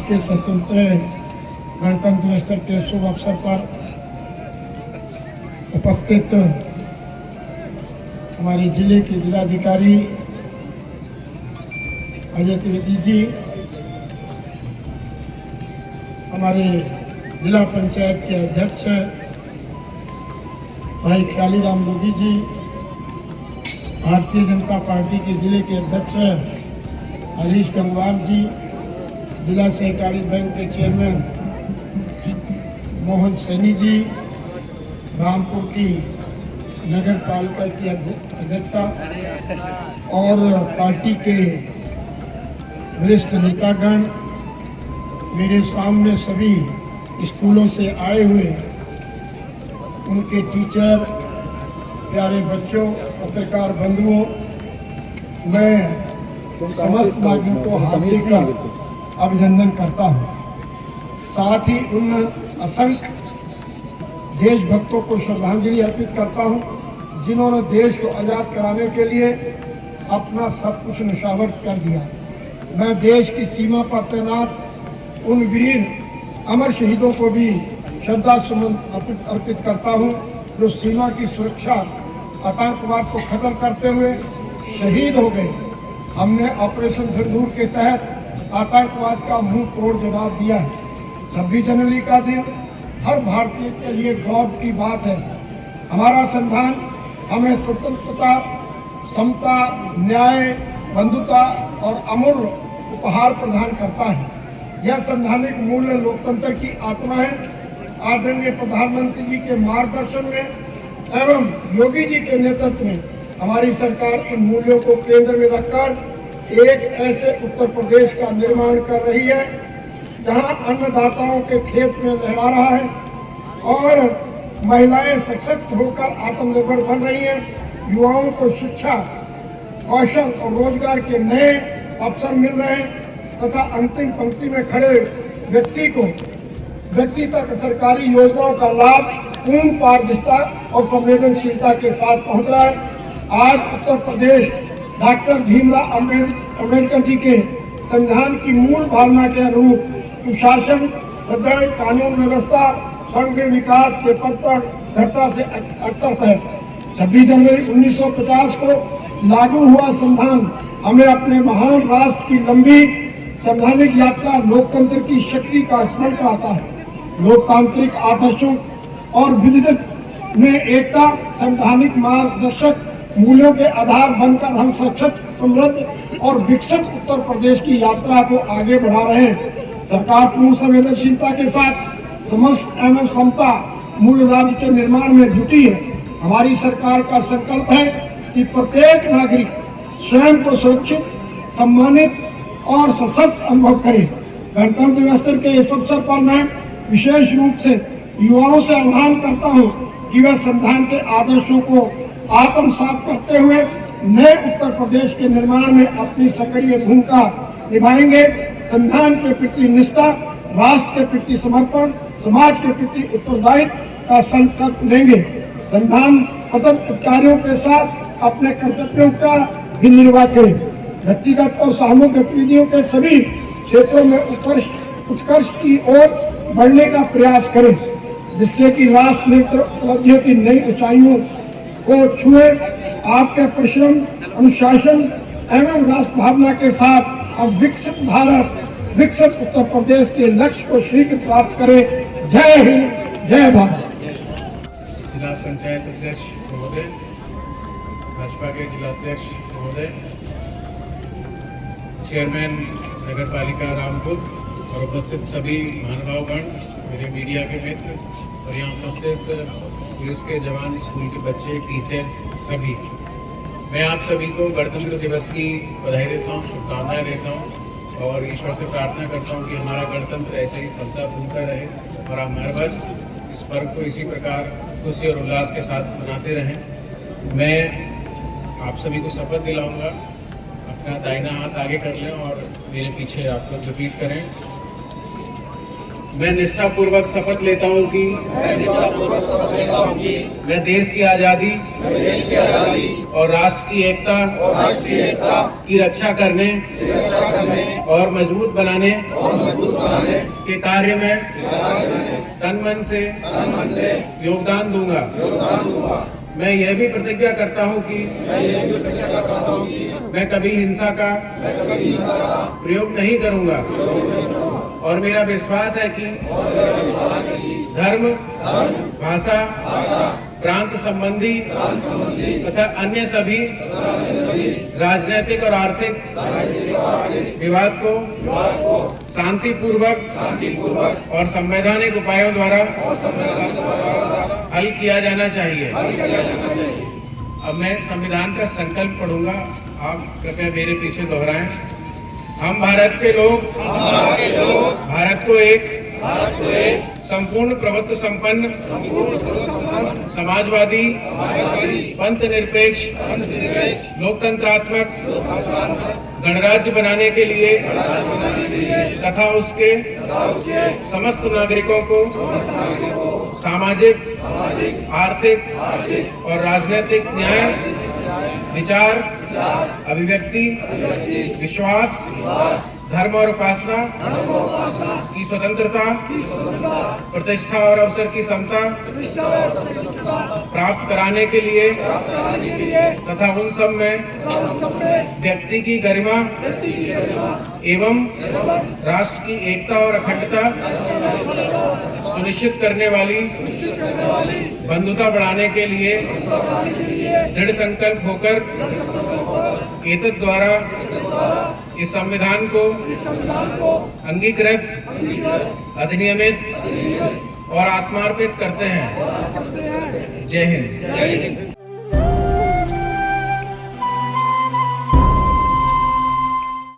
के स्वतंत्र गणतंत्र दिवस के शुभ अवसर पर उपस्थित हमारे जिले के जिलाधिकारी अजय त्रिवेदी जी, हमारे जिला पंचायत के अध्यक्ष भाई ख्यालीराम लोधी जी, भारतीय जनता पार्टी के जिले के अध्यक्ष हरीश गंगवार जी, जिला सहकारी बैंक के चेयरमैन मोहन सैनी जी, रामपुर की नगर पालिका की अध्यक्षता और पार्टी के वरिष्ठ नेतागण, मेरे सामने सभी स्कूलों से आए हुए उनके टीचर, प्यारे बच्चों, पत्रकार बंधुओं, मैं समस्त नागरिकों को हार्दिक अभिनंदन करता हूं। साथ ही उन असंख्य देशभक्तों को श्रद्धांजलि अर्पित करता हूं जिन्होंने देश को आज़ाद कराने के लिए अपना सब कुछ न्यौछावर कर दिया। मैं देश की सीमा पर तैनात उन वीर अमर शहीदों को भी श्रद्धा सुमन अर्पित करता हूं जो सीमा की सुरक्षा, आतंकवाद को खत्म करते हुए शहीद हो गए। हमने ऑपरेशन सिंदूर के तहत आतंकवाद का मुंह तोड़ जवाब दिया है। 26 जनवरी का दिन हर भारतीय के लिए गौरव की बात है। हमारा संविधान हमें स्वतंत्रता, समता, न्याय, बंधुता और अमूल्य उपहार प्रदान करता है। यह संवैधानिक मूल्य लोकतंत्र की आत्मा है। आदरणीय प्रधानमंत्री जी के मार्गदर्शन में एवं योगी जी के नेतृत्व में हमारी सरकार इन मूल्यों को केंद्र में रखकर एक ऐसे उत्तर प्रदेश का निर्माण कर रही है जहां अन्नदाताओं के खेत में लहरा रहा है और महिलाएं सशक्त होकर आत्मनिर्भर बन रही हैं। युवाओं को शिक्षा, कौशल और रोजगार के नए अवसर मिल रहे हैं तथा अंतिम पंक्ति में खड़े व्यक्ति तक सरकारी योजनाओं का लाभ पूर्ण पारदर्शिता और संवेदनशीलता के साथ पहुंच रहा है। आज उत्तर प्रदेश डॉक्टर भीमराव अम्बेडकर जी के संविधान की मूल भावना के अनुरूप सुशासन, सुदृढ़ कानून व्यवस्था, समग्र विकास के पथ पर दृढ़ता से अग्रसर है। 26 जनवरी 1950 को लागू हुआ संविधान हमें अपने महान राष्ट्र की लंबी संवैधानिक यात्रा लोकतंत्र की शक्ति का स्मरण कराता है। लोकतांत्रिक आदर्शों और विविधता में एकता संवैधानिक मार्गदर्शक मूल्यों के आधार बनकर हम सशक्त, समृद्ध और विकसित उत्तर प्रदेश की यात्रा को आगे बढ़ा रहे हैं। सरकार पूर्ण संवेदनशीलता के साथ समस्त एवं समता मूल राज्य के निर्माण में जुटी है। हमारी सरकार का संकल्प है कि प्रत्येक नागरिक स्वयं को सुरक्षित, सम्मानित और सशक्त अनुभव करे। गणतंत्र दिवस के इस अवसर पर मैं विशेष रूप से युवाओं से आह्वान करता हूं कि वे संविधान के आदर्शों को आत्मसात करते हुए नए उत्तर प्रदेश के निर्माण में अपनी सक्रिय भूमिका निभाएंगे। संविधान के प्रति निष्ठा, राष्ट्र के प्रति समर्पण, समाज के प्रति उत्तरदायित्व का संकल्प लेंगे। संविधान प्रदत्त अधिकारियों के साथ अपने कर्तव्यों का भी निर्वाह करें। व्यक्तिगत और सामूहिक गतिविधियों के सभी क्षेत्रों में उत्कर्ष की ओर बढ़ने का प्रयास करें जिससे कि राष्ट्र निर्मित उपलब्धियों की नई ऊंचाइयों को छुए। आपके परिश्रम, अनुशासन एवं राष्ट्र भावना के साथ अब विकसित भारत, विकसित उत्तर प्रदेश के लक्ष्य को शीघ्र प्राप्त करें। जय हिंद, जय भारत। जिला पंचायत अध्यक्ष महोदय, भाजपा के जिला अध्यक्ष महोदय, चेयरमैन नगर पालिका रामपुर और उपस्थित सभी महानुभावगण, मेरे मीडिया के मित्र और यहाँ उपस्थित पुलिस के जवान, स्कूल के बच्चे, टीचर्स सभी, मैं आप सभी को गणतंत्र दिवस की बधाई देता हूँ, शुभकामनाएं देता हूँ और ईश्वर से प्रार्थना करता हूँ कि हमारा गणतंत्र ऐसे ही फलता फूलता रहे और हम हर वर्ष इस पर्व को इसी प्रकार खुशी और उल्लास के साथ मनाते रहें। मैं आप सभी को शपथ दिलाऊंगा। अपना दाहिना हाथ आगे कर लें और मेरे पीछे आप लोग रिपीट करें। मैं निष्ठापूर्वक शपथ लेता हूँ कि मैं देश की आज़ादी और राष्ट्र की एकता की रक्षा करने और मजबूत बनाने के कार्य में तन मन से योगदान दूंगा। मैं यह भी प्रतिज्ञा करता हूँ कि मैं कभी हिंसा का प्रयोग नहीं करूंगा और मेरा विश्वास है कि धर्म, भाषा, प्रांत संबंधी तथा अन्य सभी राजनीतिक और आर्थिक विवाद को शांतिपूर्वक और संवैधानिक उपायों द्वारा हल किया जाना चाहिए। अब मैं संविधान का संकल्प पढ़ूंगा, आप कृपया मेरे पीछे दोहराएं। हम भारत के लोग भारत को एक संपूर्ण प्रभुत्व संपन्न समाजवादी पंथ निरपेक्ष लोकतंत्रात्मक गणराज्य बनाने के लिए तथा उसके समस्त नागरिकों को सामाजिक, आर्थिक और राजनीतिक न्याय, विचार, अभिव्यक्ति, विश्वास, धर्म और उपासना की स्वतंत्रता, प्रतिष्ठा और अवसर की समता प्राप्त कराने के लिए तथा उन सब में व्यक्ति की गरिमा एवं राष्ट्र की एकता और अखंडता सुनिश्चित करने वाली बंधुता बढ़ाने के लिए दृढ़ संकल्प होकर एतद द्वारा इस संविधान को अंगीकृत, अधिनियमित और आत्मार्पित करते हैं। जय हिंद।